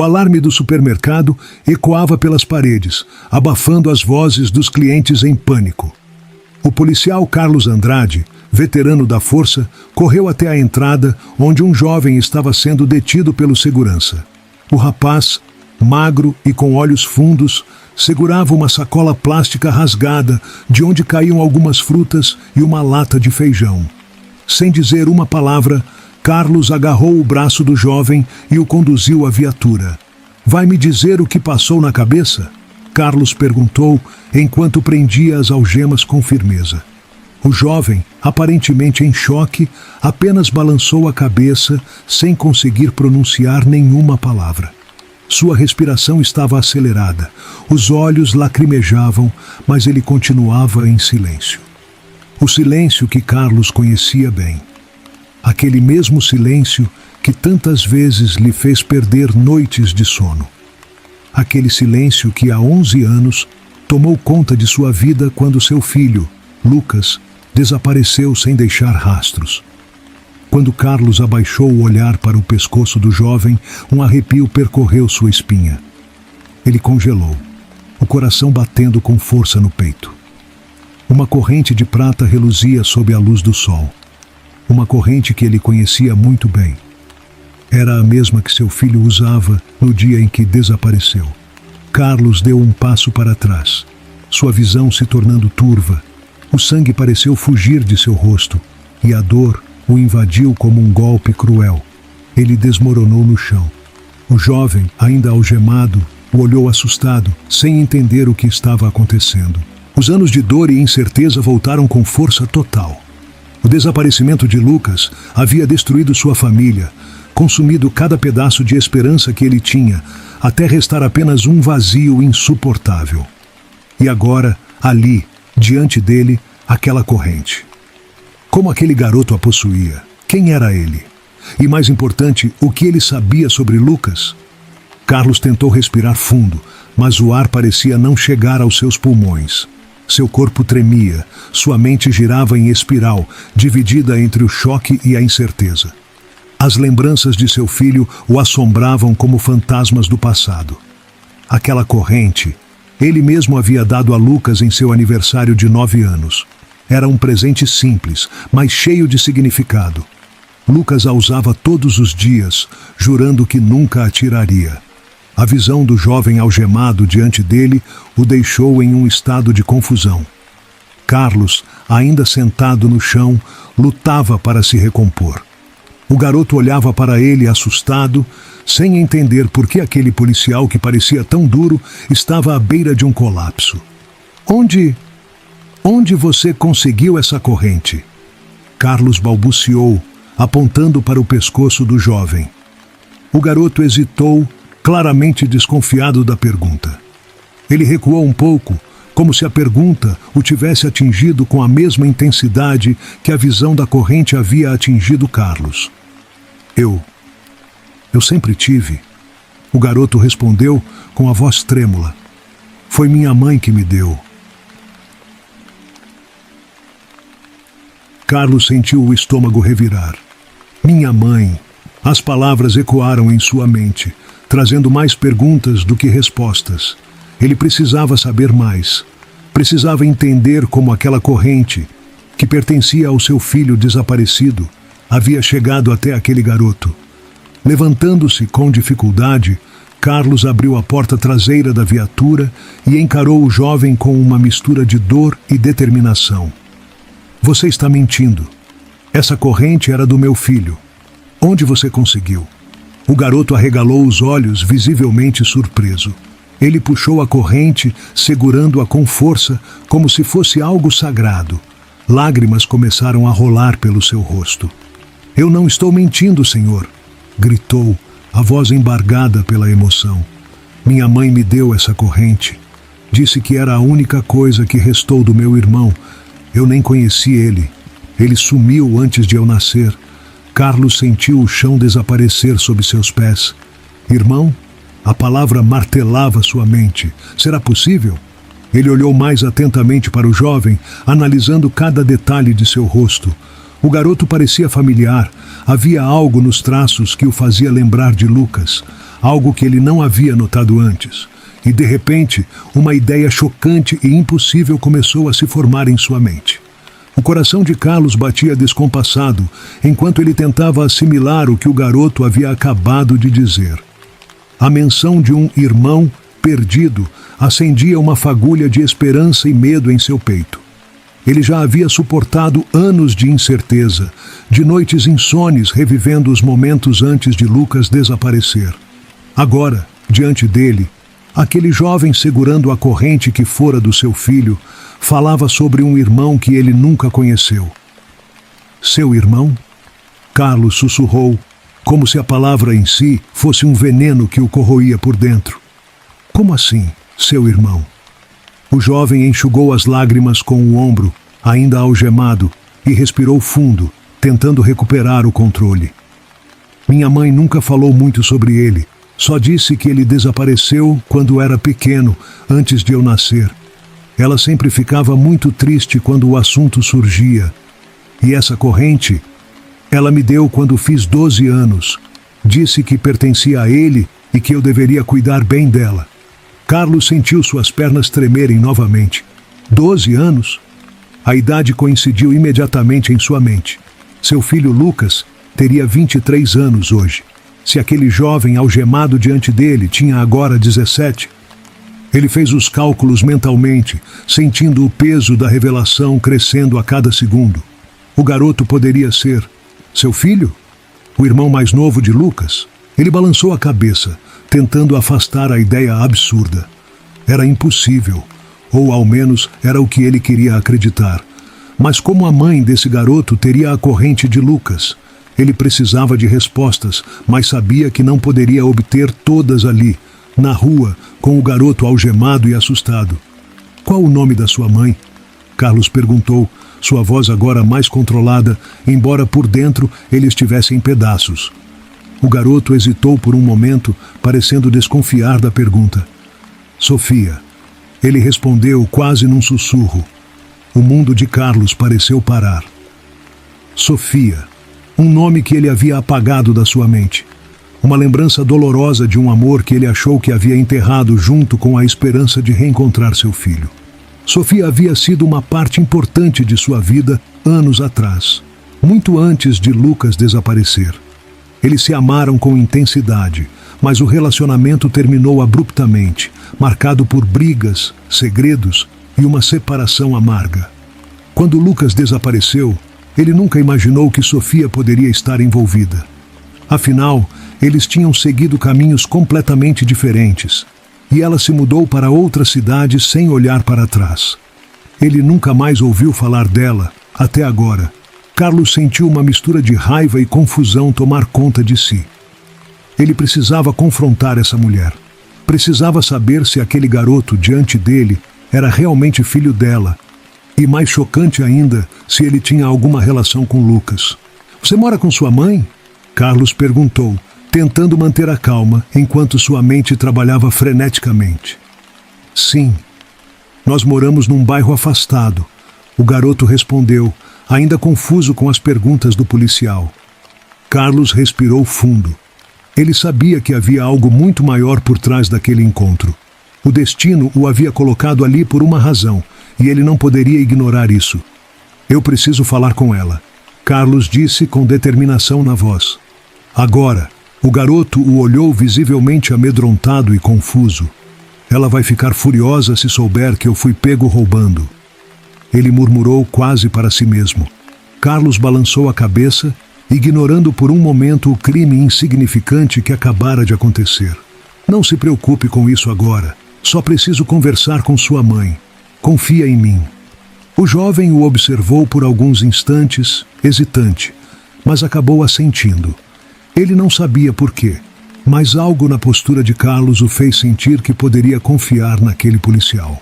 O alarme do supermercado ecoava pelas paredes, abafando as vozes dos clientes em pânico. O policial Carlos Andrade, veterano da força, correu até a entrada onde um jovem estava sendo detido pelo segurança. O rapaz, magro e com olhos fundos, segurava uma sacola plástica rasgada de onde caíam algumas frutas e uma lata de feijão. Sem dizer uma palavra, Carlos agarrou o braço do jovem e o conduziu à viatura. "Vai me dizer o que passou na cabeça?" Carlos perguntou enquanto prendia as algemas com firmeza. O jovem, aparentemente em choque, apenas balançou a cabeça sem conseguir pronunciar nenhuma palavra. Sua respiração estava acelerada, os olhos lacrimejavam, mas ele continuava em silêncio. O silêncio que Carlos conhecia bem. Aquele mesmo silêncio que tantas vezes lhe fez perder noites de sono. Aquele silêncio que há 11 anos tomou conta de sua vida quando seu filho, Lucas, desapareceu sem deixar rastros. Quando Carlos abaixou o olhar para o pescoço do jovem, um arrepio percorreu sua espinha. Ele congelou, o coração batendo com força no peito. Uma corrente de prata reluzia sob a luz do sol. Uma corrente que ele conhecia muito bem. Era a mesma que seu filho usava no dia em que desapareceu. Carlos deu um passo para trás, sua visão se tornando turva. O sangue pareceu fugir de seu rosto, e a dor o invadiu como um golpe cruel. Ele desmoronou no chão. O jovem, ainda algemado, o olhou assustado, sem entender o que estava acontecendo. Os anos de dor e incerteza voltaram com força total. O desaparecimento de Lucas havia destruído sua família, consumido cada pedaço de esperança que ele tinha, até restar apenas um vazio insuportável. E agora, ali, diante dele, aquela corrente. Como aquele garoto a possuía? Quem era ele? E mais importante, o que ele sabia sobre Lucas? Carlos tentou respirar fundo, mas o ar parecia não chegar aos seus pulmões. Seu corpo tremia, sua mente girava em espiral, dividida entre o choque e a incerteza. As lembranças de seu filho o assombravam como fantasmas do passado. Aquela corrente, ele mesmo havia dado a Lucas em seu aniversário de 9 anos. Era um presente simples, mas cheio de significado. Lucas a usava todos os dias, jurando que nunca a tiraria. A visão do jovem algemado diante dele o deixou em um estado de confusão. Carlos, ainda sentado no chão, lutava para se recompor. O garoto olhava para ele assustado, sem entender por que aquele policial que parecia tão duro estava à beira de um colapso. Onde você conseguiu essa corrente? Carlos balbuciou, apontando para o pescoço do jovem. O garoto hesitou, claramente desconfiado da pergunta. Ele recuou um pouco, como se a pergunta o tivesse atingido com a mesma intensidade que a visão da corrente havia atingido Carlos. Eu sempre tive. O garoto respondeu com a voz trêmula. Foi minha mãe que me deu. Carlos sentiu o estômago revirar. Minha mãe. As palavras ecoaram em sua mente, trazendo mais perguntas do que respostas. Ele precisava saber mais. Precisava entender como aquela corrente, que pertencia ao seu filho desaparecido, havia chegado até aquele garoto. Levantando-se com dificuldade, Carlos abriu a porta traseira da viatura e encarou o jovem com uma mistura de dor e determinação. Você está mentindo. Essa corrente era do meu filho. Onde você conseguiu? O garoto arregalou os olhos, visivelmente surpreso. Ele puxou a corrente, segurando-a com força, como se fosse algo sagrado. Lágrimas começaram a rolar pelo seu rosto. Eu não estou mentindo, senhor, gritou, a voz embargada pela emoção. Minha mãe me deu essa corrente. Disse que era a única coisa que restou do meu irmão. Eu nem conheci ele. Ele sumiu antes de eu nascer. Carlos sentiu o chão desaparecer sob seus pés. Irmão? A palavra martelava sua mente. Será possível? Ele olhou mais atentamente para o jovem, analisando cada detalhe de seu rosto. O garoto parecia familiar. Havia algo nos traços que o fazia lembrar de Lucas. algo que ele não havia notado antes. E, de repente, uma ideia chocante e impossível começou a se formar em sua mente. O coração de Carlos batia descompassado, enquanto ele tentava assimilar o que o garoto havia acabado de dizer. A menção de um irmão perdido acendia uma fagulha de esperança e medo em seu peito. Ele já havia suportado anos de incerteza, de noites insones revivendo os momentos antes de Lucas desaparecer. Agora, diante dele, aquele jovem segurando a corrente que fora do seu filho, falava sobre um irmão que ele nunca conheceu. Seu irmão? Carlos sussurrou, como se a palavra em si fosse um veneno que o corroía por dentro. Como assim, seu irmão? O jovem enxugou as lágrimas com o ombro, ainda algemado, e respirou fundo, tentando recuperar o controle. Minha mãe nunca falou muito sobre ele, só disse que ele desapareceu quando era pequeno, antes de eu nascer. Ela sempre ficava muito triste quando o assunto surgia. E essa corrente, ela me deu quando fiz 12 anos. Disse que pertencia a ele e que eu deveria cuidar bem dela. Carlos sentiu suas pernas tremerem novamente. 12 anos? A idade coincidiu imediatamente em sua mente. Seu filho Lucas teria 23 anos hoje. Se aquele jovem algemado diante dele tinha agora 17, ele fez os cálculos mentalmente, sentindo o peso da revelação crescendo a cada segundo. O garoto poderia ser seu filho? O irmão mais novo de Lucas? Ele balançou a cabeça, tentando afastar a ideia absurda. Era impossível, ou ao menos era o que ele queria acreditar. Mas como a mãe desse garoto teria a corrente de Lucas? Ele precisava de respostas, mas sabia que não poderia obter todas ali, na rua, com o garoto algemado e assustado. Qual o nome da sua mãe? Carlos perguntou, sua voz agora mais controlada, embora por dentro ele estivesse em pedaços. O garoto hesitou por um momento, parecendo desconfiar da pergunta. Sofia. Ele respondeu quase num sussurro. O mundo de Carlos pareceu parar. Sofia. Um nome que ele havia apagado da sua mente. Uma lembrança dolorosa de um amor que ele achou que havia enterrado junto com a esperança de reencontrar seu filho. Sofia havia sido uma parte importante de sua vida anos atrás, muito antes de Lucas desaparecer. Eles se amaram com intensidade, mas o relacionamento terminou abruptamente, marcado por brigas, segredos e uma separação amarga. Quando Lucas desapareceu, ele nunca imaginou que Sofia poderia estar envolvida. Afinal, eles tinham seguido caminhos completamente diferentes, e ela se mudou para outra cidade sem olhar para trás. Ele nunca mais ouviu falar dela, até agora. Carlos sentiu uma mistura de raiva e confusão tomar conta de si. Ele precisava confrontar essa mulher. Precisava saber se aquele garoto diante dele era realmente filho dela. E mais chocante ainda, se ele tinha alguma relação com Lucas. Você mora com sua mãe? Carlos perguntou, tentando manter a calma enquanto sua mente trabalhava freneticamente. Sim. Nós moramos num bairro afastado. O garoto respondeu, ainda confuso com as perguntas do policial. Carlos respirou fundo. Ele sabia que havia algo muito maior por trás daquele encontro. O destino o havia colocado ali por uma razão, e ele não poderia ignorar isso. Eu preciso falar com ela, Carlos disse com determinação na voz. Agora, o garoto o olhou visivelmente amedrontado e confuso. Ela vai ficar furiosa se souber que eu fui pego roubando. Ele murmurou quase para si mesmo. Carlos balançou a cabeça, ignorando por um momento o crime insignificante que acabara de acontecer. Não se preocupe com isso agora. Só preciso conversar com sua mãe. Confia em mim. O jovem o observou por alguns instantes, hesitante, mas acabou assentindo. Ele não sabia por quê, mas algo na postura de Carlos o fez sentir que poderia confiar naquele policial.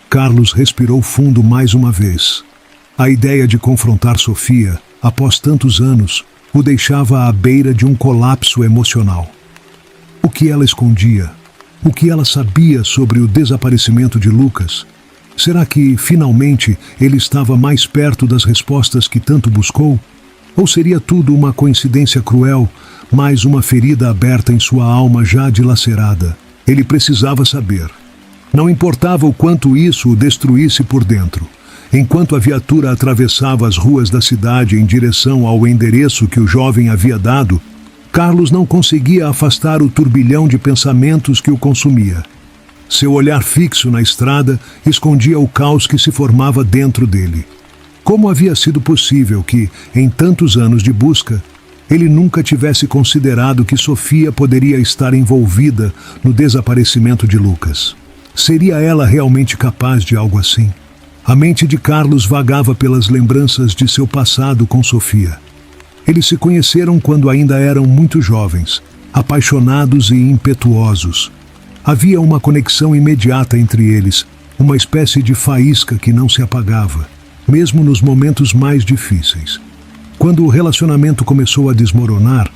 Carlos respirou fundo mais uma vez. A ideia de confrontar Sofia, após tantos anos, o deixava à beira de um colapso emocional. O que ela escondia? O que ela sabia sobre o desaparecimento de Lucas? Será que, finalmente, ele estava mais perto das respostas que tanto buscou? Ou seria tudo uma coincidência cruel, mais uma ferida aberta em sua alma já dilacerada. Ele precisava saber. Não importava o quanto isso o destruísse por dentro. Enquanto a viatura atravessava as ruas da cidade em direção ao endereço que o jovem havia dado, Carlos não conseguia afastar o turbilhão de pensamentos que o consumia. Seu olhar fixo na estrada escondia o caos que se formava dentro dele. Como havia sido possível que, em tantos anos de busca, ele nunca tivesse considerado que Sofia poderia estar envolvida no desaparecimento de Lucas? Seria ela realmente capaz de algo assim? A mente de Carlos vagava pelas lembranças de seu passado com Sofia. Eles se conheceram quando ainda eram muito jovens, apaixonados e impetuosos. Havia uma conexão imediata entre eles, uma espécie de faísca que não se apagava, mesmo nos momentos mais difíceis. Quando o relacionamento começou a desmoronar,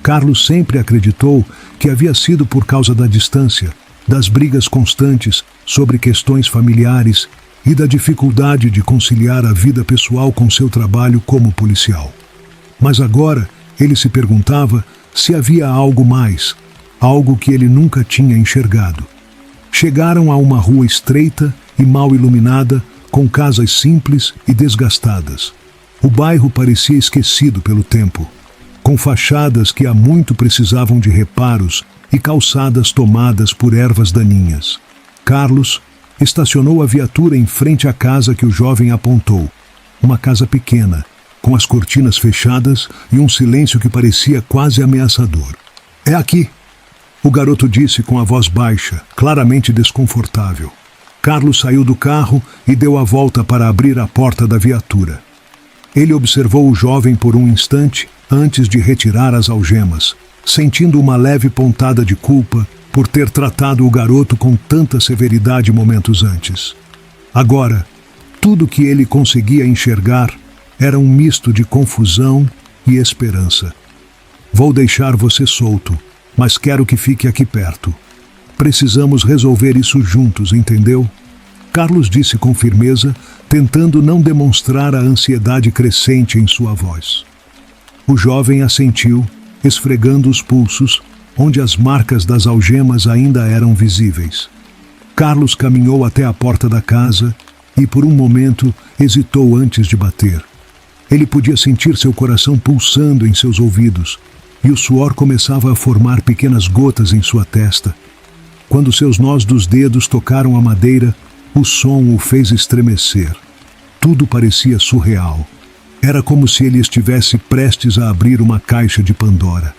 Carlos sempre acreditou que havia sido por causa da distância, das brigas constantes sobre questões familiares e da dificuldade de conciliar a vida pessoal com seu trabalho como policial. Mas agora ele se perguntava se havia algo mais, algo que ele nunca tinha enxergado. Chegaram a uma rua estreita e mal iluminada, com casas simples e desgastadas. O bairro parecia esquecido pelo tempo, com fachadas que há muito precisavam de reparos e calçadas tomadas por ervas daninhas. Carlos estacionou a viatura em frente à casa que o jovem apontou. Uma casa pequena, com as cortinas fechadas e um silêncio que parecia quase ameaçador. "É aqui", o garoto disse com a voz baixa, claramente desconfortável. Carlos saiu do carro e deu a volta para abrir a porta da viatura. Ele observou o jovem por um instante antes de retirar as algemas, sentindo uma leve pontada de culpa por ter tratado o garoto com tanta severidade momentos antes. Agora, tudo que ele conseguia enxergar era um misto de confusão e esperança. "Vou deixar você solto, mas quero que fique aqui perto. Precisamos resolver isso juntos, entendeu?" Carlos disse com firmeza, tentando não demonstrar a ansiedade crescente em sua voz. O jovem assentiu, esfregando os pulsos, onde as marcas das algemas ainda eram visíveis. Carlos caminhou até a porta da casa e, por um momento, hesitou antes de bater. Ele podia sentir seu coração pulsando em seus ouvidos, e o suor começava a formar pequenas gotas em sua testa. Quando seus nós dos dedos tocaram a madeira, o som o fez estremecer. Tudo parecia surreal. Era como se ele estivesse prestes a abrir uma caixa de Pandora.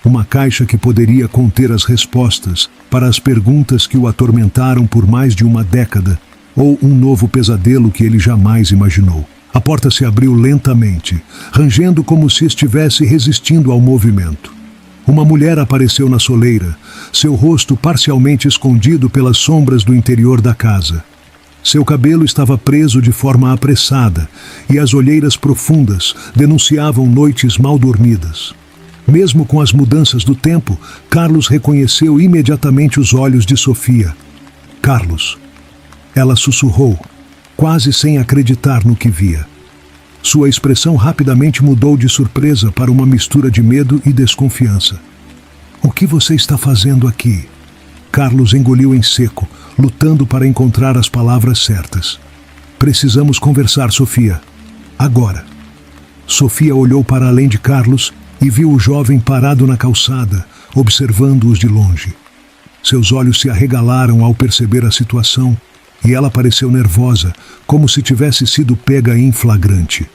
Uma caixa que poderia conter as respostas para as perguntas que o atormentaram por mais de uma década, ou um novo pesadelo que ele jamais imaginou. A porta se abriu lentamente, rangendo como se estivesse resistindo ao movimento. Uma mulher apareceu na soleira, seu rosto parcialmente escondido pelas sombras do interior da casa. Seu cabelo estava preso de forma apressada e as olheiras profundas denunciavam noites mal dormidas. Mesmo com as mudanças do tempo, Carlos reconheceu imediatamente os olhos de Sofia. "Carlos", ela sussurrou, quase sem acreditar no que via. Sua expressão rapidamente mudou de surpresa para uma mistura de medo e desconfiança. "O que você está fazendo aqui?" Carlos engoliu em seco, lutando para encontrar as palavras certas. "Precisamos conversar, Sofia. Agora." Sofia olhou para além de Carlos e viu o jovem parado na calçada, observando-os de longe. Seus olhos se arregalaram ao perceber a situação e ela pareceu nervosa, como se tivesse sido pega em flagrante.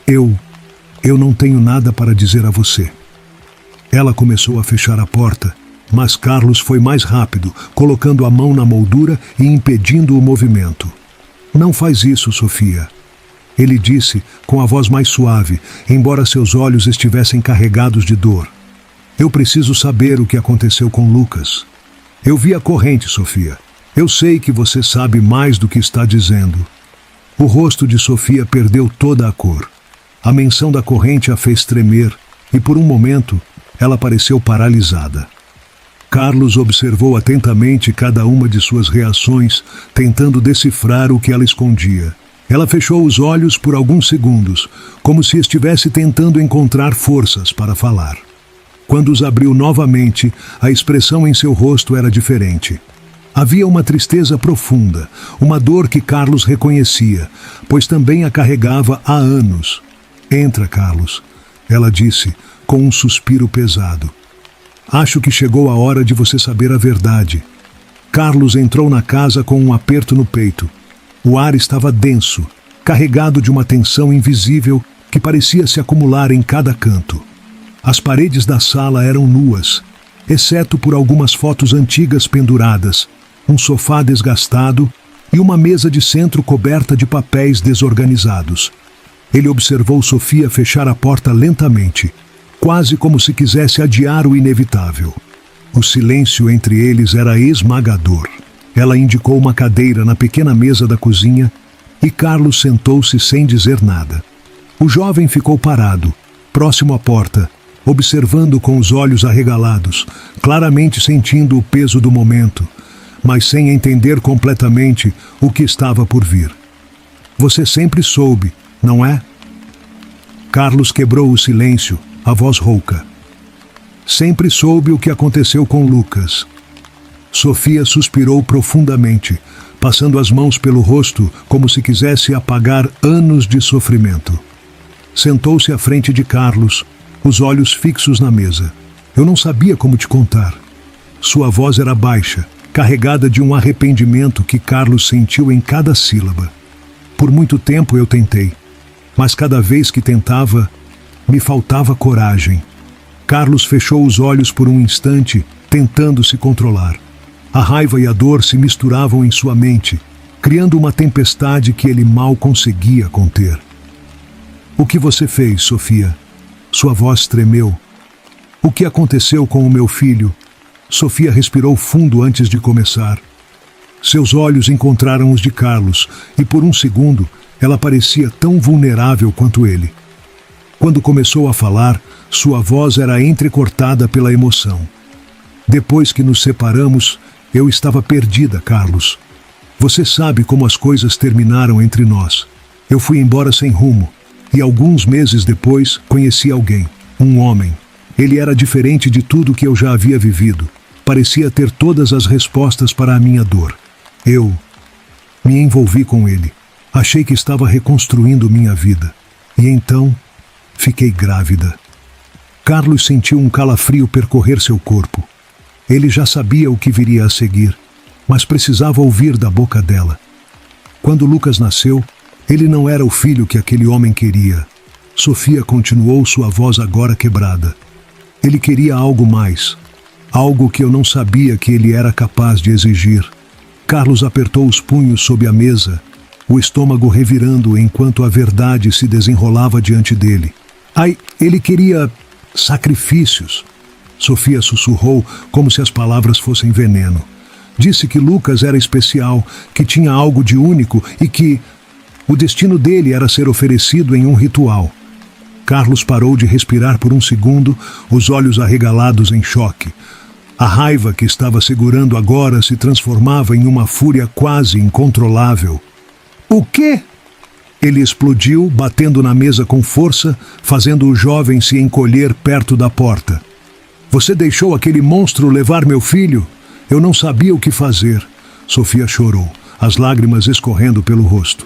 Eu não tenho nada para dizer a você." Ela começou a fechar a porta, mas Carlos foi mais rápido, colocando a mão na moldura e impedindo o movimento. "Não faz isso, Sofia." Ele disse, com a voz mais suave, embora seus olhos estivessem carregados de dor. "Eu preciso saber o que aconteceu com Lucas. Eu vi a corrente, Sofia. Eu sei que você sabe mais do que está dizendo." O rosto de Sofia perdeu toda a cor. A menção da corrente a fez tremer e, por um momento, ela pareceu paralisada. Carlos observou atentamente cada uma de suas reações, tentando decifrar o que ela escondia. Ela fechou os olhos por alguns segundos, como se estivesse tentando encontrar forças para falar. Quando os abriu novamente, a expressão em seu rosto era diferente. Havia uma tristeza profunda, uma dor que Carlos reconhecia, pois também a carregava há anos. Entra, Carlos, ela disse, com um suspiro pesado. Acho que chegou a hora de você saber a verdade. Carlos entrou na casa com um aperto no peito. O ar estava denso, carregado de uma tensão invisível que parecia se acumular em cada canto. As paredes da sala eram nuas, exceto por algumas fotos antigas penduradas, um sofá desgastado e uma mesa de centro coberta de papéis desorganizados. Ele observou Sofia fechar a porta lentamente, quase como se quisesse adiar o inevitável. O silêncio entre eles era esmagador. Ela indicou uma cadeira na pequena mesa da cozinha e Carlos sentou-se sem dizer nada. O jovem ficou parado, próximo à porta, observando com os olhos arregalados, claramente sentindo o peso do momento, mas sem entender completamente o que estava por vir. Você sempre soube, não é? Carlos quebrou o silêncio, a voz rouca. Sempre soube o que aconteceu com Lucas. Sofia suspirou profundamente, passando as mãos pelo rosto como se quisesse apagar anos de sofrimento. Sentou-se à frente de Carlos, os olhos fixos na mesa. Eu não sabia como te contar. Sua voz era baixa, carregada de um arrependimento que Carlos sentiu em cada sílaba. Por muito tempo eu tentei, mas cada vez que tentava, me faltava coragem. Carlos fechou os olhos por um instante, tentando se controlar. A raiva e a dor se misturavam em sua mente, criando uma tempestade que ele mal conseguia conter. O que você fez, Sofia? Sua voz tremeu. O que aconteceu com o meu filho? Sofia respirou fundo antes de começar. Seus olhos encontraram os de Carlos e por um segundo ela parecia tão vulnerável quanto ele. Quando começou a falar, sua voz era entrecortada pela emoção. Depois que nos separamos, eu estava perdida, Carlos. Você sabe como as coisas terminaram entre nós. Eu fui embora sem rumo e alguns meses depois conheci alguém, um homem. Ele era diferente de tudo que eu já havia vivido. Parecia ter todas as respostas para a minha dor. Eu me envolvi com ele. Achei que estava reconstruindo minha vida. E então, fiquei grávida. Carlos sentiu um calafrio percorrer seu corpo. Ele já sabia o que viria a seguir, mas precisava ouvir da boca dela. Quando Lucas nasceu, ele não era o filho que aquele homem queria. Sofia continuou, sua voz agora quebrada. Ele queria algo mais. Algo que eu não sabia que ele era capaz de exigir. Carlos apertou os punhos sob a mesa, o estômago revirando enquanto a verdade se desenrolava diante dele. Ele queria sacrifícios. Sofia sussurrou como se as palavras fossem veneno. Disse que Lucas era especial, que tinha algo de único e que o destino dele era ser oferecido em um ritual. Carlos parou de respirar por um segundo, os olhos arregalados em choque. A raiva que estava segurando agora se transformava em uma fúria quase incontrolável. O quê? Ele explodiu, batendo na mesa com força, fazendo o jovem se encolher perto da porta. Você deixou aquele monstro levar meu filho? Eu não sabia o que fazer. Sofia chorou, as lágrimas escorrendo pelo rosto.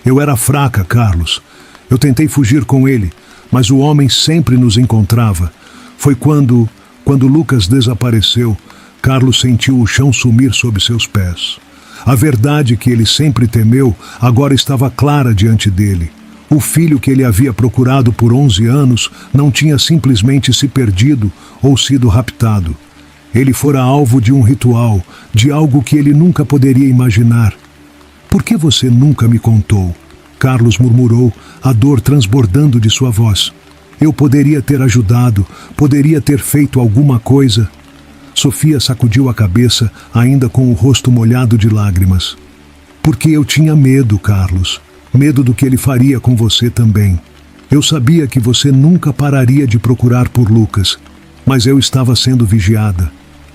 Eu era fraca, Carlos. Eu tentei fugir com ele, mas o homem sempre nos encontrava. Foi quando Lucas desapareceu, Carlos sentiu o chão sumir sob seus pés. A verdade que ele sempre temeu agora estava clara diante dele. O filho que ele havia procurado por 11 anos não tinha simplesmente se perdido ou sido raptado. Ele fora alvo de um ritual, de algo que ele nunca poderia imaginar. Por que você nunca me contou? Carlos murmurou, a dor transbordando de sua voz. Eu poderia ter ajudado, poderia ter feito alguma coisa. Sofia sacudiu a cabeça, ainda com o rosto molhado de lágrimas. Porque eu tinha medo, Carlos. Medo do que ele faria com você também. Eu sabia que você nunca pararia de procurar por Lucas, mas eu estava sendo vigiada.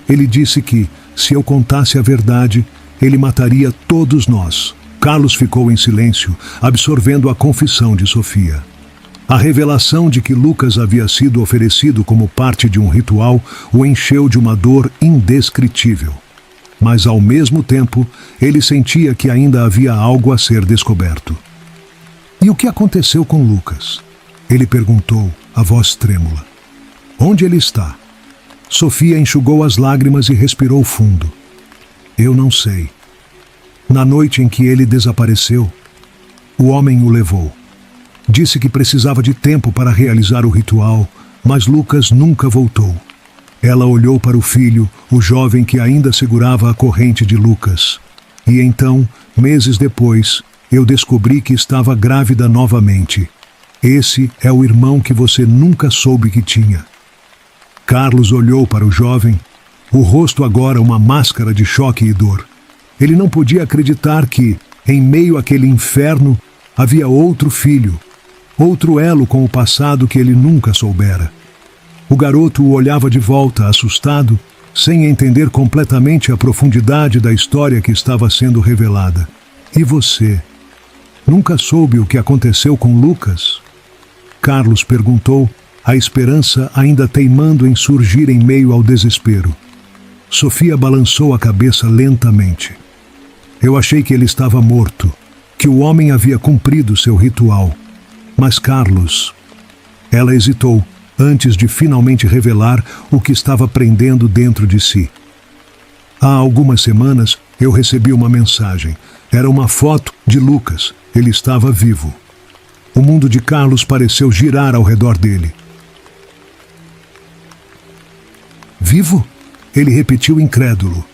Ele disse que, se eu contasse a verdade, ele mataria todos nós. Carlos ficou em silêncio, absorvendo a confissão de Sofia. A revelação de que Lucas havia sido oferecido como parte de um ritual o encheu de uma dor indescritível. Mas, ao mesmo tempo, ele sentia que ainda havia algo a ser descoberto. E o que aconteceu com Lucas? Ele perguntou, a voz trêmula. Onde ele está? Sofia enxugou as lágrimas e respirou fundo. Eu não sei. Na noite em que ele desapareceu, o homem o levou. Disse que precisava de tempo para realizar o ritual, mas Lucas nunca voltou. Ela olhou para o filho, o jovem que ainda segurava a corrente de Lucas. E então, meses depois, eu descobri que estava grávida novamente. Esse é o irmão que você nunca soube que tinha. Carlos olhou para o jovem, o rosto agora uma máscara de choque e dor. Ele não podia acreditar que, em meio àquele inferno, havia outro filho, outro elo com o passado que ele nunca soubera. O garoto o olhava de volta, assustado, sem entender completamente a profundidade da história que estava sendo revelada. E você? Nunca soube o que aconteceu com Lucas? Carlos perguntou, a esperança ainda teimando em surgir em meio ao desespero. Sofia balançou a cabeça lentamente. Eu achei que ele estava morto, que o homem havia cumprido seu ritual. Mas Carlos... Ela hesitou, antes de finalmente revelar o que estava prendendo dentro de si. Há algumas semanas, eu recebi uma mensagem. Era uma foto de Lucas. Ele estava vivo. O mundo de Carlos pareceu girar ao redor dele. Vivo? Ele repetiu incrédulo.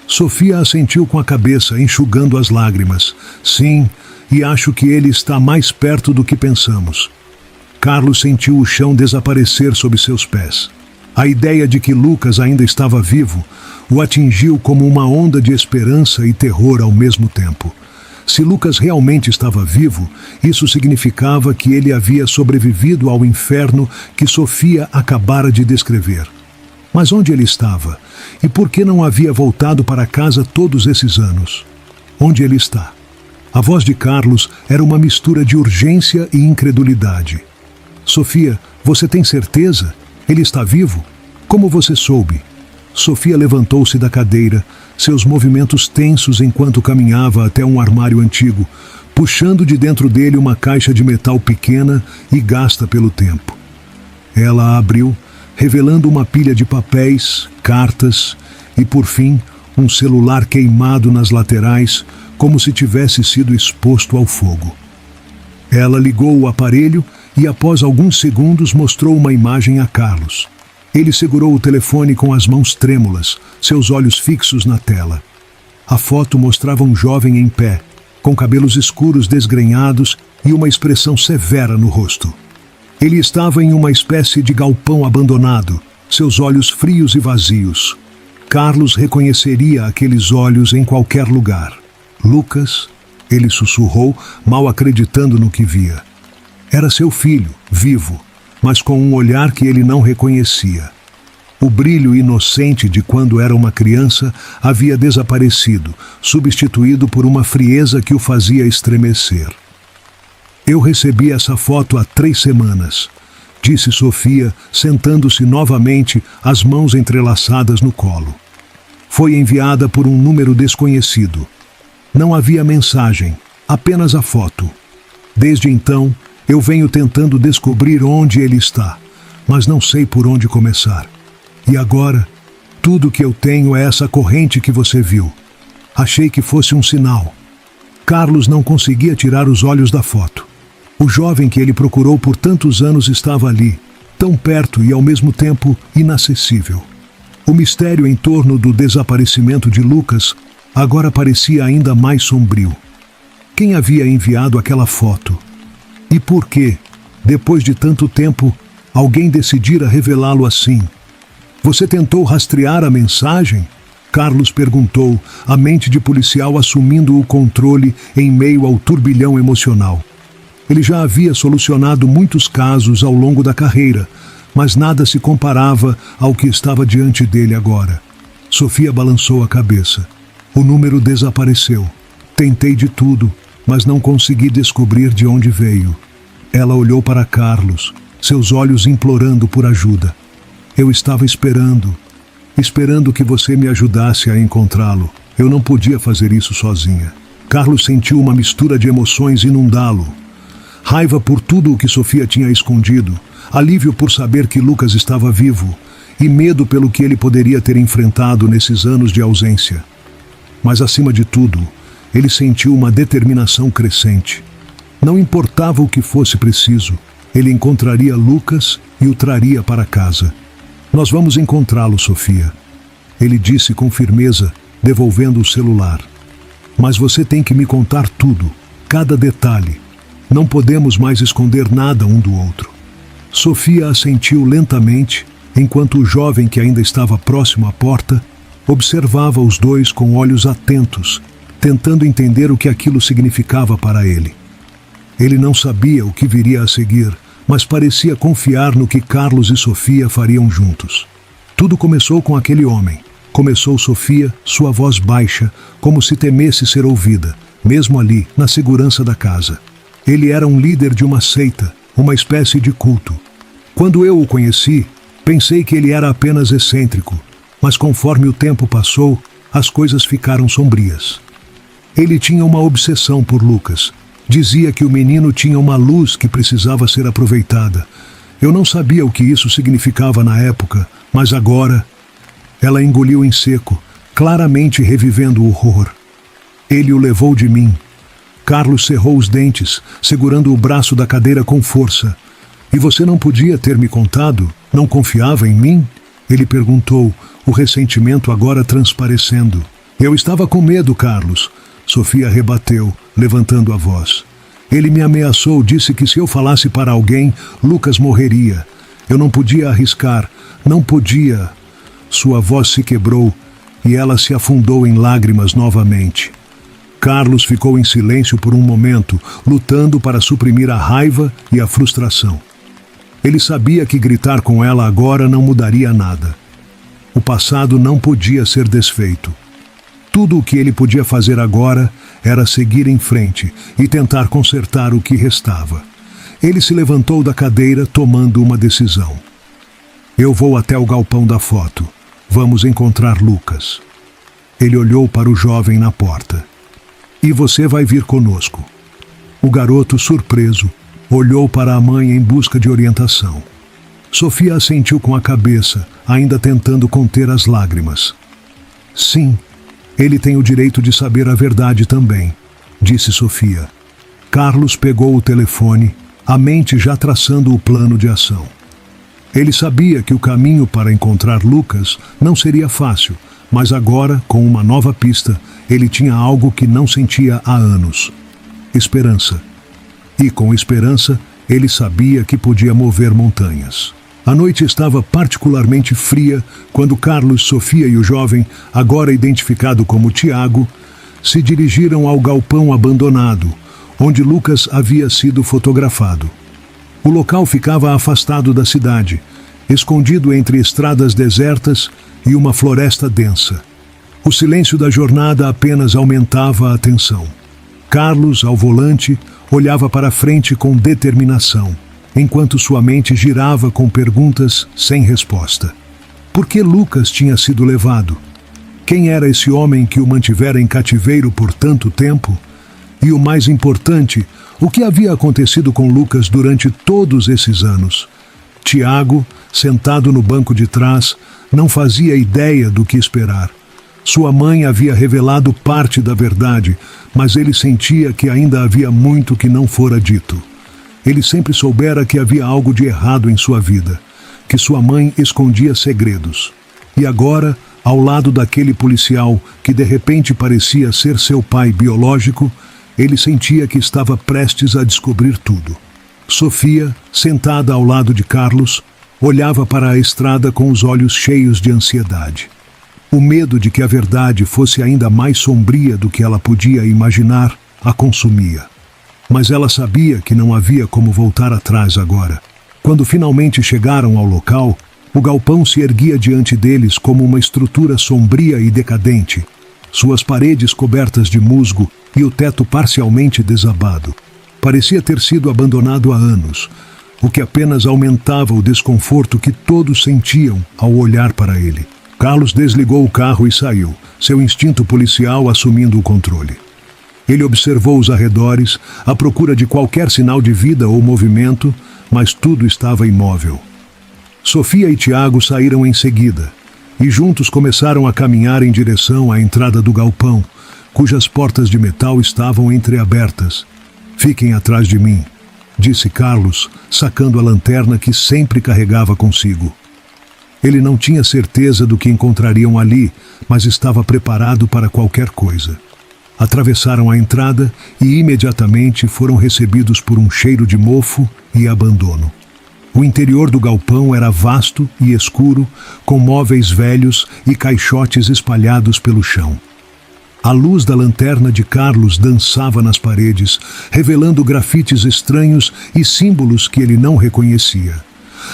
Sofia assentiu com a cabeça, enxugando as lágrimas. Sim, e acho que ele está mais perto do que pensamos. Carlos sentiu o chão desaparecer sob seus pés. A ideia de que Lucas ainda estava vivo o atingiu como uma onda de esperança e terror ao mesmo tempo. Se Lucas realmente estava vivo, isso significava que ele havia sobrevivido ao inferno que Sofia acabara de descrever. Mas onde ele estava? E por que não havia voltado para casa todos esses anos? Onde ele está? A voz de Carlos era uma mistura de urgência e incredulidade. Sofia, você tem certeza? Ele está vivo? Como você soube? Sofia levantou-se da cadeira, seus movimentos tensos enquanto caminhava até um armário antigo, puxando de dentro dele uma caixa de metal pequena e gasta pelo tempo. Ela a abriu, revelando uma pilha de papéis, cartas e, por fim, um celular queimado nas laterais, como se tivesse sido exposto ao fogo. Ela ligou o aparelho e, após alguns segundos, mostrou uma imagem a Carlos. Ele segurou o telefone com as mãos trêmulas, seus olhos fixos na tela. A foto mostrava um jovem em pé, com cabelos escuros desgrenhados e uma expressão severa no rosto. Ele estava em uma espécie de galpão abandonado, seus olhos frios e vazios. Carlos reconheceria aqueles olhos em qualquer lugar. Lucas, ele sussurrou, mal acreditando no que via. Era seu filho, vivo, mas com um olhar que ele não reconhecia. O brilho inocente de quando era uma criança havia desaparecido, substituído por uma frieza que o fazia estremecer. Eu recebi essa foto há 3 semanas, disse Sofia, sentando-se novamente, as mãos entrelaçadas no colo. Foi enviada por um número desconhecido. Não havia mensagem, apenas a foto. Desde então, eu venho tentando descobrir onde ele está, mas não sei por onde começar. E agora, tudo que eu tenho é essa corrente que você viu. Achei que fosse um sinal. Carlos não conseguia tirar os olhos da foto. O jovem que ele procurou por tantos anos estava ali, tão perto e ao mesmo tempo inacessível. O mistério em torno do desaparecimento de Lucas agora parecia ainda mais sombrio. Quem havia enviado aquela foto? E por que, depois de tanto tempo, alguém decidira revelá-lo assim? Você tentou rastrear a mensagem? Carlos perguntou, a mente de policial assumindo o controle em meio ao turbilhão emocional. Ele já havia solucionado muitos casos ao longo da carreira, mas nada se comparava ao que estava diante dele agora. Sofia balançou a cabeça. O número desapareceu. Tentei de tudo, mas não consegui descobrir de onde veio. Ela olhou para Carlos, seus olhos implorando por ajuda. Eu estava esperando que você me ajudasse a encontrá-lo. Eu não podia fazer isso sozinha. Carlos sentiu uma mistura de emoções inundá-lo. Raiva por tudo o que Sofia tinha escondido, alívio por saber que Lucas estava vivo e medo pelo que ele poderia ter enfrentado nesses anos de ausência. Mas, acima de tudo, ele sentiu uma determinação crescente. Não importava o que fosse preciso, ele encontraria Lucas e o traria para casa. Nós vamos encontrá-lo, Sofia. Ele disse com firmeza, devolvendo o celular. Mas você tem que me contar tudo, cada detalhe. Não podemos mais esconder nada um do outro. Sofia assentiu lentamente, enquanto o jovem que ainda estava próximo à porta observava os dois com olhos atentos, tentando entender o que aquilo significava para ele. Ele não sabia o que viria a seguir, mas parecia confiar no que Carlos e Sofia fariam juntos. Tudo começou com aquele homem. Começou Sofia, sua voz baixa, como se temesse ser ouvida, mesmo ali, na segurança da casa. Ele era um líder de uma seita, uma espécie de culto. Quando eu o conheci, pensei que ele era apenas excêntrico, mas conforme o tempo passou, as coisas ficaram sombrias. Ele tinha uma obsessão por Lucas. Dizia que o menino tinha uma luz que precisava ser aproveitada. Eu não sabia o que isso significava na época, mas agora... Ela engoliu em seco, claramente revivendo o horror. Ele o levou de mim. Carlos cerrou os dentes, segurando o braço da cadeira com força. E você não podia ter me contado? Não confiava em mim? Ele perguntou, o ressentimento agora transparecendo. Eu estava com medo, Carlos. Sofia rebateu, levantando a voz. Ele me ameaçou, disse que se eu falasse para alguém, Lucas morreria. Eu não podia arriscar, não podia... Sua voz se quebrou e ela se afundou em lágrimas novamente. Carlos ficou em silêncio por um momento, lutando para suprimir a raiva e a frustração. Ele sabia que gritar com ela agora não mudaria nada. O passado não podia ser desfeito. Tudo o que ele podia fazer agora era seguir em frente e tentar consertar o que restava. Ele se levantou da cadeira, tomando uma decisão. Eu vou até o galpão da foto. Vamos encontrar Lucas. Ele olhou para o jovem na porta. E você vai vir conosco. O garoto, surpreso, olhou para a mãe em busca de orientação. Sofia assentiu com a cabeça, ainda tentando conter as lágrimas. Sim, ele tem o direito de saber a verdade também, disse Sofia. Carlos pegou o telefone, a mente já traçando o plano de ação. Ele sabia que o caminho para encontrar Lucas não seria fácil, mas agora, com uma nova pista, ele tinha algo que não sentia há anos: esperança. E com esperança, ele sabia que podia mover montanhas. A noite estava particularmente fria quando Carlos, Sofia e o jovem, agora identificado como Tiago, se dirigiram ao galpão abandonado, onde Lucas havia sido fotografado. O local ficava afastado da cidade, escondido entre estradas desertas e uma floresta densa. O silêncio da jornada apenas aumentava a tensão. Carlos, ao volante, olhava para frente com determinação, enquanto sua mente girava com perguntas sem resposta. Por que Lucas tinha sido levado? Quem era esse homem que o mantivera em cativeiro por tanto tempo? E o mais importante, o que havia acontecido com Lucas durante todos esses anos? Tiago, sentado no banco de trás, não fazia ideia do que esperar. Sua mãe havia revelado parte da verdade, mas ele sentia que ainda havia muito que não fora dito. Ele sempre soubera que havia algo de errado em sua vida, que sua mãe escondia segredos. E agora, ao lado daquele policial que de repente parecia ser seu pai biológico, ele sentia que estava prestes a descobrir tudo. Sofia, sentada ao lado de Carlos, olhava para a estrada com os olhos cheios de ansiedade. O medo de que a verdade fosse ainda mais sombria do que ela podia imaginar a consumia. Mas ela sabia que não havia como voltar atrás agora. Quando finalmente chegaram ao local, o galpão se erguia diante deles como uma estrutura sombria e decadente, suas paredes cobertas de musgo e o teto parcialmente desabado. parecia ter sido abandonado há anos, o que apenas aumentava o desconforto que todos sentiam ao olhar para ele. Carlos desligou o carro e saiu, seu instinto policial assumindo o controle. Ele observou os arredores, à procura de qualquer sinal de vida ou movimento, mas tudo estava imóvel. Sofia e Tiago saíram em seguida, e juntos começaram a caminhar em direção à entrada do galpão, cujas portas de metal estavam entreabertas. "Fiquem atrás de mim", disse Carlos, sacando a lanterna que sempre carregava consigo. Ele não tinha certeza do que encontrariam ali, mas estava preparado para qualquer coisa. Atravessaram a entrada e imediatamente foram recebidos por um cheiro de mofo e abandono. O interior do galpão era vasto e escuro, com móveis velhos e caixotes espalhados pelo chão. A luz da lanterna de Carlos dançava nas paredes, revelando grafites estranhos e símbolos que ele não reconhecia.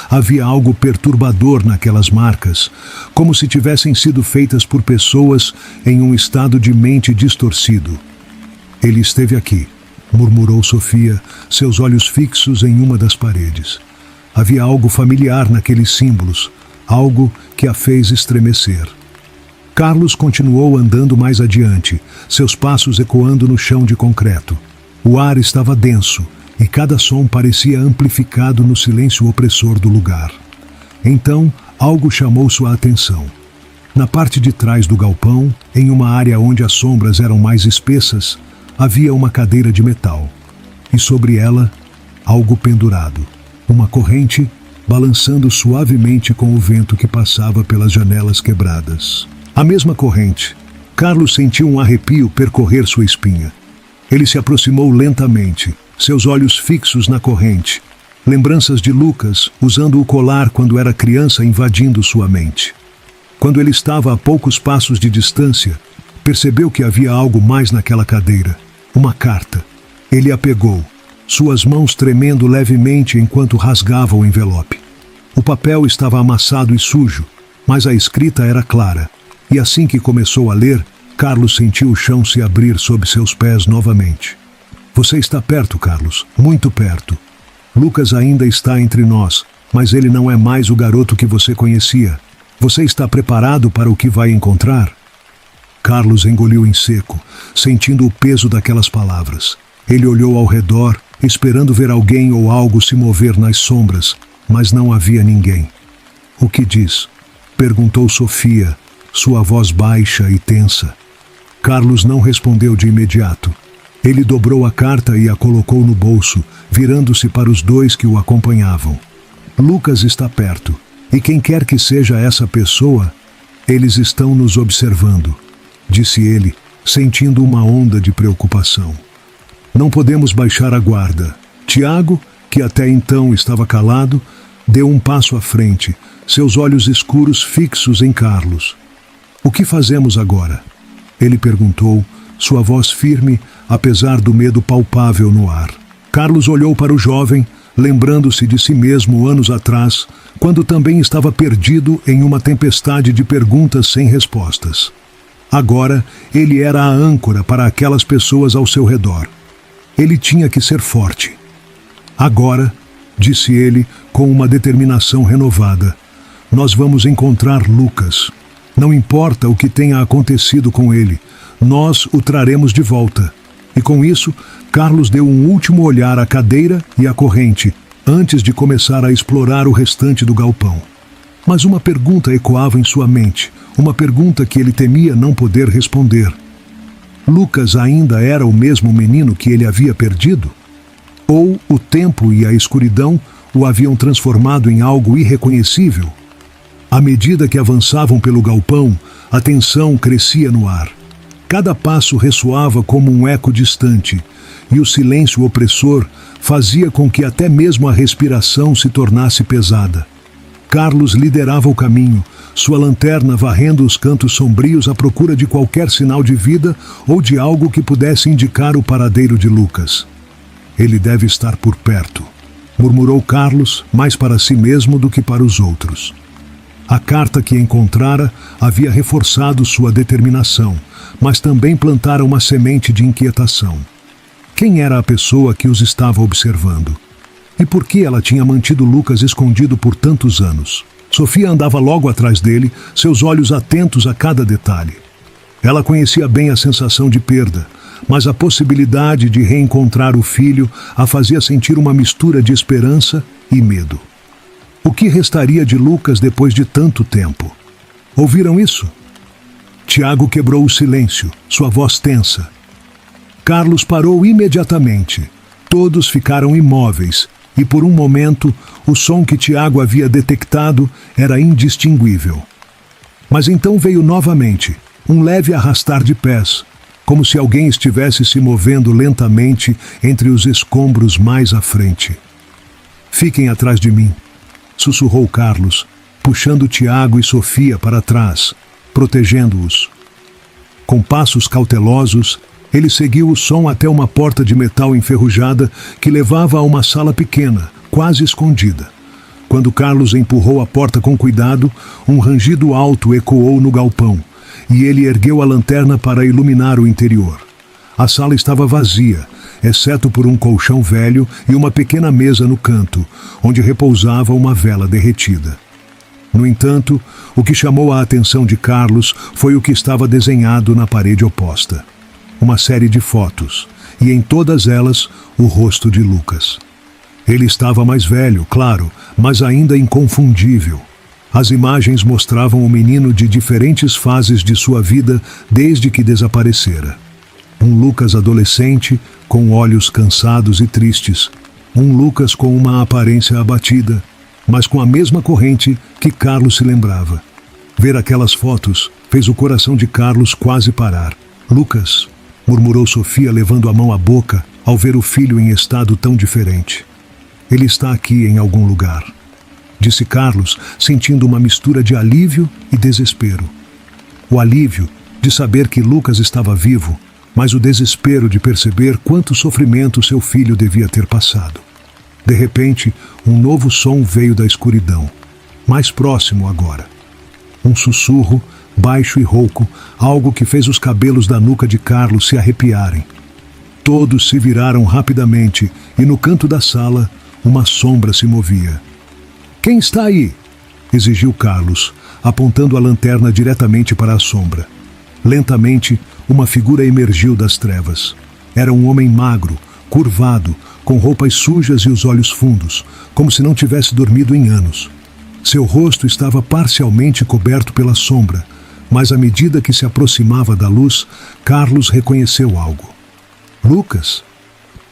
Havia algo perturbador naquelas marcas, como se tivessem sido feitas por pessoas em um estado de mente distorcido. "Ele esteve aqui", murmurou Sofia, seus olhos fixos em uma das paredes. Havia algo familiar naqueles símbolos, algo que a fez estremecer. Carlos continuou andando mais adiante, seus passos ecoando no chão de concreto. O ar estava denso, e cada som parecia amplificado no silêncio opressor do lugar. Então, algo chamou sua atenção. Na parte de trás do galpão, em uma área onde as sombras eram mais espessas, havia uma cadeira de metal. E sobre ela, algo pendurado. Uma corrente balançando suavemente com o vento que passava pelas janelas quebradas. A mesma corrente. Carlos sentiu um arrepio percorrer sua espinha. Ele se aproximou lentamente, seus olhos fixos na corrente. Lembranças de Lucas, usando o colar quando era criança, invadindo sua mente. Quando ele estava a poucos passos de distância, percebeu que havia algo mais naquela cadeira. Uma carta. Ele a pegou, suas mãos tremendo levemente enquanto rasgava o envelope. O papel estava amassado e sujo, mas a escrita era clara. E assim que começou a ler, Carlos sentiu o chão se abrir sob seus pés novamente. "Você está perto, Carlos, muito perto. Lucas ainda está entre nós, mas ele não é mais o garoto que você conhecia. Você está preparado para o que vai encontrar?" Carlos engoliu em seco, sentindo o peso daquelas palavras. Ele olhou ao redor, esperando ver alguém ou algo se mover nas sombras, mas não havia ninguém. "O que diz?" perguntou Sofia, sua voz baixa e tensa. Carlos não respondeu de imediato. Ele dobrou a carta e a colocou no bolso, virando-se para os dois que o acompanhavam. "Lucas está perto, e quem quer que seja essa pessoa, eles estão nos observando", disse ele, sentindo uma onda de preocupação. "Não podemos baixar a guarda." Tiago, que até então estava calado, deu um passo à frente, seus olhos escuros fixos em Carlos. "O que fazemos agora?" ele perguntou, sua voz firme, apesar do medo palpável no ar. Carlos olhou para o jovem, lembrando-se de si mesmo anos atrás, quando também estava perdido em uma tempestade de perguntas sem respostas. Agora, ele era a âncora para aquelas pessoas ao seu redor. Ele tinha que ser forte. "Agora", disse ele com uma determinação renovada, "nós vamos encontrar Lucas. Não importa o que tenha acontecido com ele, nós o traremos de volta." E com isso, Carlos deu um último olhar à cadeira e à corrente, antes de começar a explorar o restante do galpão. Mas uma pergunta ecoava em sua mente, uma pergunta que ele temia não poder responder. Lucas ainda era o mesmo menino que ele havia perdido? Ou o tempo e a escuridão o haviam transformado em algo irreconhecível? À medida que avançavam pelo galpão, a tensão crescia no ar. Cada passo ressoava como um eco distante, e o silêncio opressor fazia com que até mesmo a respiração se tornasse pesada. Carlos liderava o caminho, sua lanterna varrendo os cantos sombrios à procura de qualquer sinal de vida ou de algo que pudesse indicar o paradeiro de Lucas. "Ele deve estar por perto", murmurou Carlos, mais para si mesmo do que para os outros. A carta que encontrara havia reforçado sua determinação, mas também plantara uma semente de inquietação. Quem era a pessoa que os estava observando? E por que ela tinha mantido Lucas escondido por tantos anos? Sofia andava logo atrás dele, seus olhos atentos a cada detalhe. Ela conhecia bem a sensação de perda, mas a possibilidade de reencontrar o filho a fazia sentir uma mistura de esperança e medo. O que restaria de Lucas depois de tanto tempo? Ouviram isso? Tiago quebrou o silêncio, sua voz tensa. Carlos parou imediatamente. Todos ficaram imóveis, e por um momento o som que Tiago havia detectado era indistinguível. Mas então veio novamente, um leve arrastar de pés, como se alguém estivesse se movendo lentamente entre os escombros mais à frente. Fiquem atrás de mim, sussurrou Carlos, puxando Tiago e Sofia para trás, protegendo-os. Com passos cautelosos, ele seguiu o som até uma porta de metal enferrujada que levava a uma sala pequena, quase escondida. Quando Carlos empurrou a porta com cuidado, um rangido alto ecoou no galpão, e ele ergueu a lanterna para iluminar o interior. A sala estava vazia, exceto por um colchão velho e uma pequena mesa no canto, onde repousava uma vela derretida. No entanto, o que chamou a atenção de Carlos foi o que estava desenhado na parede oposta. Uma série de fotos, e em todas elas o rosto de Lucas. Ele estava mais velho, claro, mas ainda inconfundível. As imagens mostravam o menino de diferentes fases de sua vida desde que desaparecera. Um Lucas adolescente, com olhos cansados e tristes. Um Lucas com uma aparência abatida, mas com a mesma corrente que Carlos se lembrava. Ver aquelas fotos fez o coração de Carlos quase parar. Lucas, murmurou Sofia levando a mão à boca ao ver o filho em estado tão diferente. Ele está aqui em algum lugar, disse Carlos, sentindo uma mistura de alívio e desespero. O alívio de saber que Lucas estava vivo, mas o desespero de perceber quanto sofrimento seu filho devia ter passado. De repente, um novo som veio da escuridão, mais próximo agora. Um sussurro, baixo e rouco, algo que fez os cabelos da nuca de Carlos se arrepiarem. Todos se viraram rapidamente e no canto da sala, uma sombra se movia. Quem está aí? Exigiu Carlos, apontando a lanterna diretamente para a sombra. Lentamente, uma figura emergiu das trevas. Era um homem magro, curvado, com roupas sujas e os olhos fundos, como se não tivesse dormido em anos. Seu rosto estava parcialmente coberto pela sombra, mas à medida que se aproximava da luz, Carlos reconheceu algo. Lucas?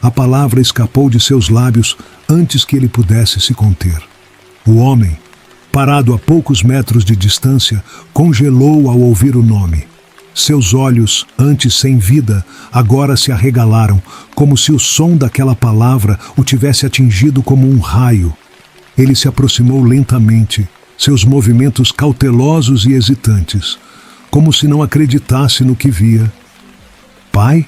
A palavra escapou de seus lábios antes que ele pudesse se conter. O homem, parado a poucos metros de distância, congelou ao ouvir o nome. Seus olhos, antes sem vida, agora se arregalaram, como se o som daquela palavra o tivesse atingido como um raio. Ele se aproximou lentamente, seus movimentos cautelosos e hesitantes, como se não acreditasse no que via. Pai?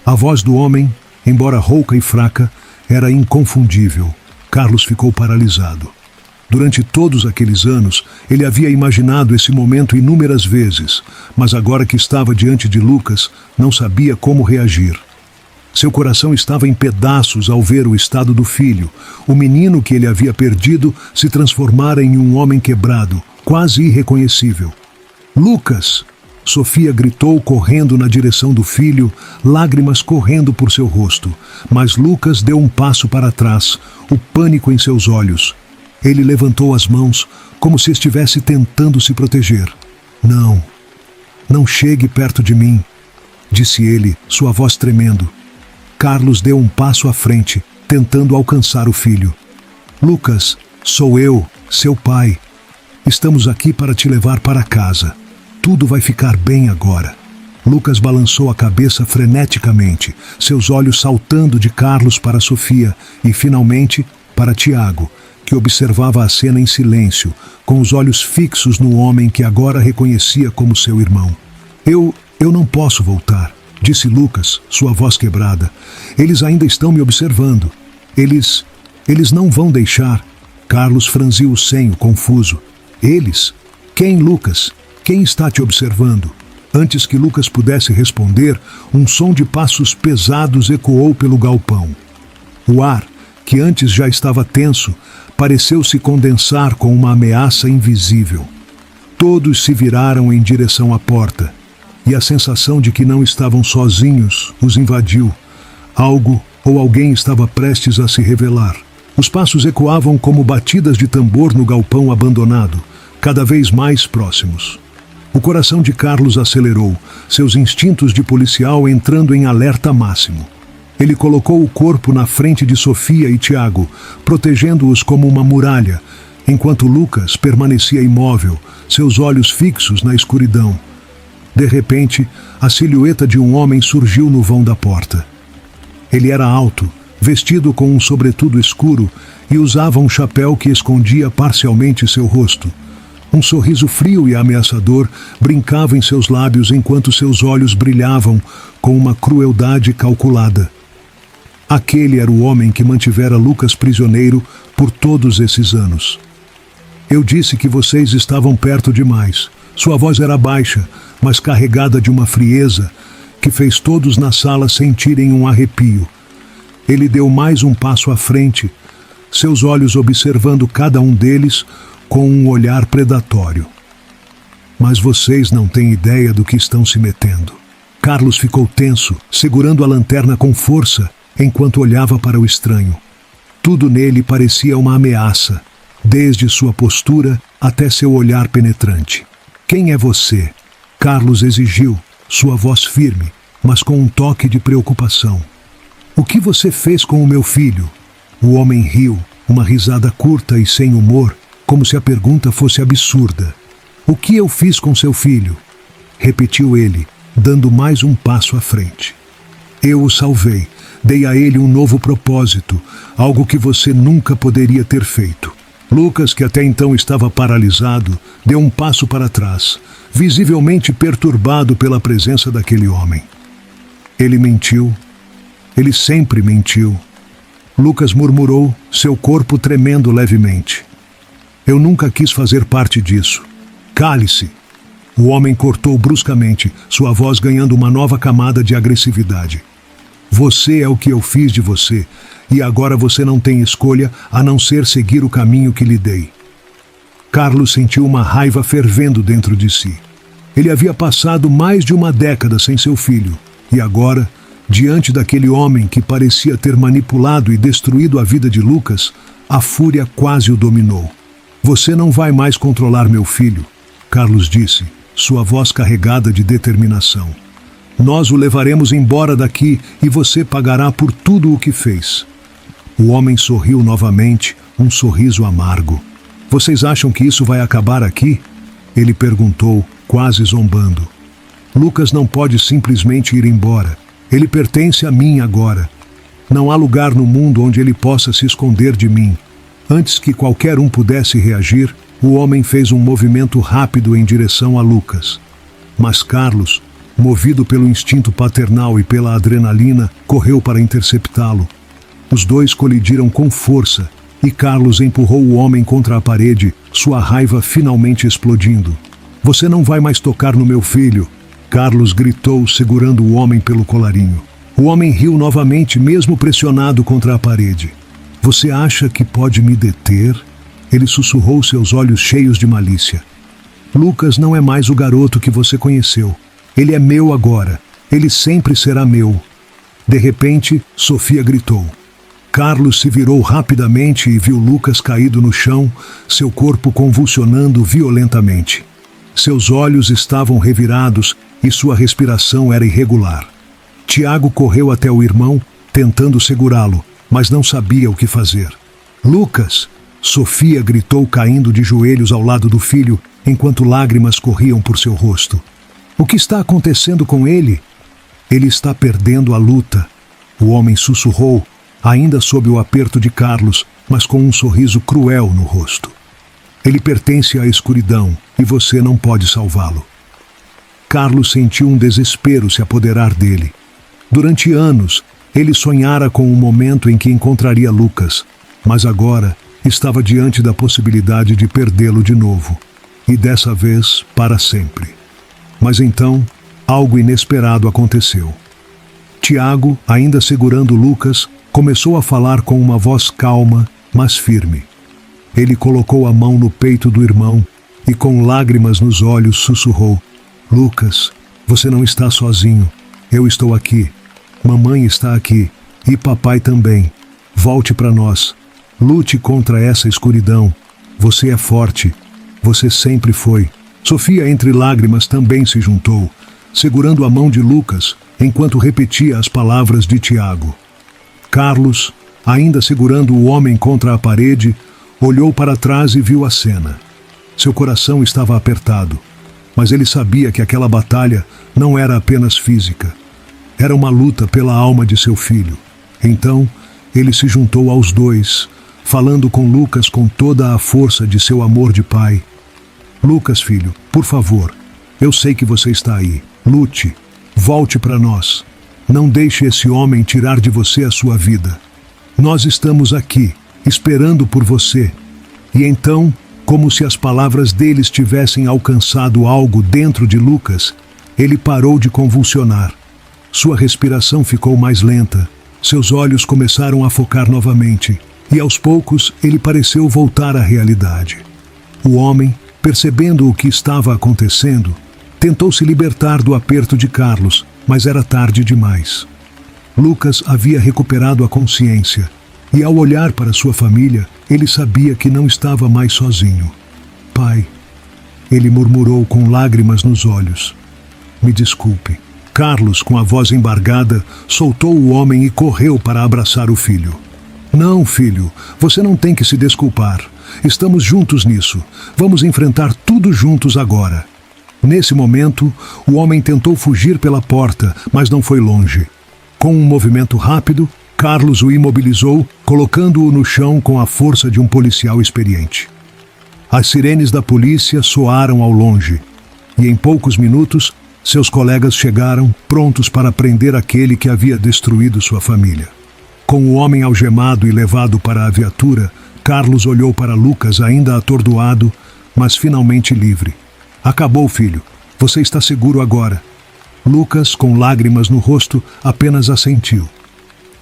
A voz do homem, embora rouca e fraca, era inconfundível. Carlos ficou paralisado. Durante todos aqueles anos, ele havia imaginado esse momento inúmeras vezes, mas agora que estava diante de Lucas, não sabia como reagir. Seu coração estava em pedaços ao ver o estado do filho. O menino que ele havia perdido se transformara em um homem quebrado, quase irreconhecível. Lucas! Sofia gritou correndo na direção do filho, lágrimas correndo por seu rosto. Mas Lucas deu um passo para trás, o pânico em seus olhos. Ele levantou as mãos, como se estivesse tentando se proteger. Não, não chegue perto de mim, disse ele, sua voz tremendo. Carlos deu um passo à frente, tentando alcançar o filho. Lucas, sou eu, seu pai. Estamos aqui para te levar para casa. Tudo vai ficar bem agora. Lucas balançou a cabeça freneticamente, seus olhos saltando de Carlos para Sofia e, finalmente, para Tiago, que observava a cena em silêncio, com os olhos fixos no homem que agora reconhecia como seu irmão. Eu não posso voltar, disse Lucas, sua voz quebrada. Eles ainda estão me observando. Eles não vão deixar. Carlos franziu o senho, confuso. Eles? Quem, Lucas? Quem está te observando? Antes que Lucas pudesse responder, um som de passos pesados ecoou pelo galpão. O ar, que antes já estava tenso, pareceu se condensar com uma ameaça invisível. Todos se viraram em direção à porta, e a sensação de que não estavam sozinhos os invadiu. Algo ou alguém estava prestes a se revelar. Os passos ecoavam como batidas de tambor no galpão abandonado, cada vez mais próximos. O coração de Carlos acelerou, seus instintos de policial entrando em alerta máximo. Ele colocou o corpo na frente de Sofia e Tiago, protegendo-os como uma muralha, enquanto Lucas permanecia imóvel, seus olhos fixos na escuridão. De repente, a silhueta de um homem surgiu no vão da porta. Ele era alto, vestido com um sobretudo escuro e usava um chapéu que escondia parcialmente seu rosto. Um sorriso frio e ameaçador brincava em seus lábios enquanto seus olhos brilhavam com uma crueldade calculada. Aquele era o homem que mantivera Lucas prisioneiro por todos esses anos. Eu disse que vocês estavam perto demais. Sua voz era baixa, mas carregada de uma frieza que fez todos na sala sentirem um arrepio. Ele deu mais um passo à frente, seus olhos observando cada um deles com um olhar predatório. Mas vocês não têm ideia do que estão se metendo. Carlos ficou tenso, segurando a lanterna com força, enquanto olhava para o estranho. Tudo nele parecia uma ameaça, desde sua postura até seu olhar penetrante. Quem é você? Carlos exigiu, sua voz firme, mas com um toque de preocupação. O que você fez com o meu filho? O homem riu, uma risada curta e sem humor, como se a pergunta fosse absurda. O que eu fiz com seu filho? Repetiu ele, dando mais um passo à frente. Eu o salvei, dei a ele um novo propósito, algo que você nunca poderia ter feito. Lucas, que até então estava paralisado, deu um passo para trás, visivelmente perturbado pela presença daquele homem. Ele mentiu. Ele sempre mentiu. Lucas murmurou, seu corpo tremendo levemente. Eu nunca quis fazer parte disso. Cale-se! O homem cortou bruscamente, sua voz ganhando uma nova camada de agressividade. Você é o que eu fiz de você, e agora você não tem escolha a não ser seguir o caminho que lhe dei. Carlos sentiu uma raiva fervendo dentro de si. Ele havia passado mais de uma década sem seu filho, e agora, diante daquele homem que parecia ter manipulado e destruído a vida de Lucas, a fúria quase o dominou. Você não vai mais controlar meu filho, Carlos disse, sua voz carregada de determinação. Nós o levaremos embora daqui e você pagará por tudo o que fez. O homem sorriu novamente, um sorriso amargo. Vocês acham que isso vai acabar aqui? Ele perguntou, quase zombando. Lucas não pode simplesmente ir embora. Ele pertence a mim agora. Não há lugar no mundo onde ele possa se esconder de mim. Antes que qualquer um pudesse reagir, o homem fez um movimento rápido em direção a Lucas. Mas Carlos, movido pelo instinto paternal e pela adrenalina, correu para interceptá-lo. Os dois colidiram com força e Carlos empurrou o homem contra a parede, sua raiva finalmente explodindo. Você não vai mais tocar no meu filho, Carlos gritou, segurando o homem pelo colarinho. O homem riu novamente, mesmo pressionado contra a parede. Você acha que pode me deter? Ele sussurrou, seus olhos cheios de malícia. Lucas não é mais o garoto que você conheceu. Ele é meu agora. Ele sempre será meu. De repente, Sofia gritou. Carlos se virou rapidamente e viu Lucas caído no chão, seu corpo convulsionando violentamente. Seus olhos estavam revirados e sua respiração era irregular. Tiago correu até o irmão, tentando segurá-lo, mas não sabia o que fazer. Lucas! Sofia gritou, caindo de joelhos ao lado do filho, enquanto lágrimas corriam por seu rosto. O que está acontecendo com ele? Ele está perdendo a luta. O homem sussurrou, ainda sob o aperto de Carlos, mas com um sorriso cruel no rosto. Ele pertence à escuridão e você não pode salvá-lo. Carlos sentiu um desespero se apoderar dele. Durante anos, ele sonhara com o momento em que encontraria Lucas, mas agora estava diante da possibilidade de perdê-lo de novo, e dessa vez para sempre. Mas então, algo inesperado aconteceu. Tiago, ainda segurando Lucas, começou a falar com uma voz calma, mas firme. Ele colocou a mão no peito do irmão e, com lágrimas nos olhos, sussurrou: Lucas, você não está sozinho. Eu estou aqui. Mamãe está aqui. E papai também. Volte para nós. Lute contra essa escuridão. Você é forte. Você sempre foi. Sofia, entre lágrimas, também se juntou, segurando a mão de Lucas, enquanto repetia as palavras de Tiago. Carlos, ainda segurando o homem contra a parede, olhou para trás e viu a cena. Seu coração estava apertado, mas ele sabia que aquela batalha não era apenas física. Era uma luta pela alma de seu filho. Então, ele se juntou aos dois, falando com Lucas com toda a força de seu amor de pai. Lucas, filho, por favor, eu sei que você está aí. Lute, volte para nós. Não deixe esse homem tirar de você a sua vida. Nós estamos aqui, esperando por você. E então, como se as palavras deles tivessem alcançado algo dentro de Lucas, ele parou de convulsionar. Sua respiração ficou mais lenta, seus olhos começaram a focar novamente, e aos poucos ele pareceu voltar à realidade. O homem, percebendo o que estava acontecendo, tentou se libertar do aperto de Carlos, mas era tarde demais. Lucas havia recuperado a consciência, e ao olhar para sua família, ele sabia que não estava mais sozinho. Pai, ele murmurou com lágrimas nos olhos. Me desculpe. Carlos, com a voz embargada, soltou o homem e correu para abraçar o filho. Não, filho, você não tem que se desculpar. Estamos juntos nisso. Vamos enfrentar tudo juntos agora. Nesse momento, o homem tentou fugir pela porta, mas não foi longe. Com um movimento rápido, Carlos o imobilizou, colocando-o no chão com a força de um policial experiente. As sirenes da polícia soaram ao longe, e em poucos minutos, seus colegas chegaram, prontos para prender aquele que havia destruído sua família. Com o homem algemado e levado para a viatura, Carlos olhou para Lucas ainda atordoado, mas finalmente livre. Acabou, filho. Você está seguro agora. Lucas, com lágrimas no rosto, apenas assentiu.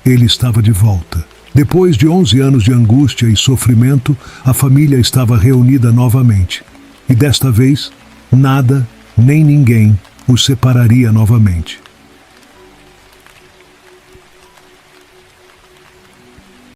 Ele estava de volta. Depois de 11 anos de angústia e sofrimento, a família estava reunida novamente. E desta vez, nada, nem ninguém, os separaria novamente.